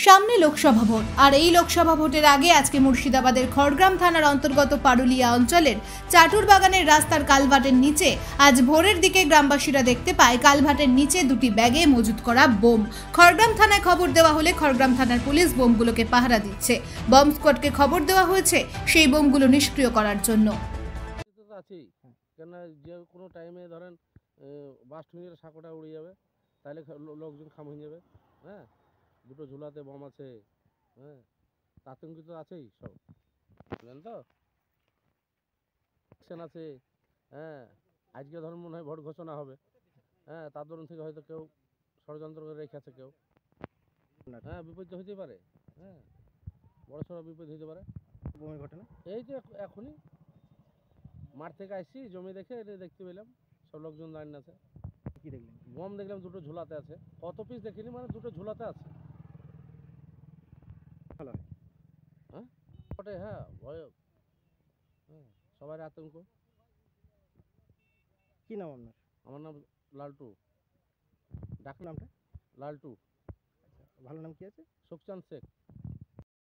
সামনে লোকসভা ভোট, আর এই লোকসভা ভোটের আগে আজকে মুর্শিদাবাদের খড়গ্রাম থানার অন্তর্গত পারুলিয়া অঞ্চলের চাটুর বাগানের রাস্তার কালভার্টের নিচে আজ ভোরের দিকে গ্রামবাসীরা দেখতে পায় কালভার্টের নিচে দুটি ব্যাগে মজুত করা বোম। খড়গ্রাম থানায় খবর দেওয়া হলে খড়গ্রাম থানার পুলিশ বোমগুলোকে পাহারা দিচ্ছে। বম স্কোয়াডকে খবর দেওয়া হয়েছে সেই বোমগুলো নিষ্ক্রিয় করার জন্য। আছেই, কেন যে কোনো টাইমে ধরেন বাস্ট হয়ে গেলে সাঁকোটা উড়ে যাবে, তাহলে লোকজন খাম হয়ে যাবে। হ্যাঁ, দুটো ঝুলাতে বম আছে। হ্যাঁ, আতঙ্কিত তো আছেই সব, বুঝলেন তো। ইলেকশন আছে। হ্যাঁ, আজকে ধরুন মনে হয় ভোট ঘোষণা হবে। হ্যাঁ, তার দরুন থেকে হয়তো কেউ ষড়যন্ত্র করে রেখেছে কেউ। হ্যাঁ, বিপদ হতে পারে। হ্যাঁ, বড় সড়ো বিপদ হতে পারে। বোমের ঘটনা এই যে এখনই মাঠ থেকে আসছি, জমি দেখে এটা দেখতে পেলাম, সব লোকজন দাঁড়িয়ে আছে। কি দেখলেন? বম দেখলাম দুটো ঝুলাতে আছে। কত পিস দেখিনি, মানে দুটো ঝুলাতে আছে। ভালো হ্যাঁ, ওটাই। হ্যাঁ, ভয়। হ্যাঁ, সবার আতঙ্ক। কি নাম আপনার? আমার নাম লালটু। ডাক নামটা? লালটু। ভালো নাম কি আছে? সুখচাঁদ শেখ।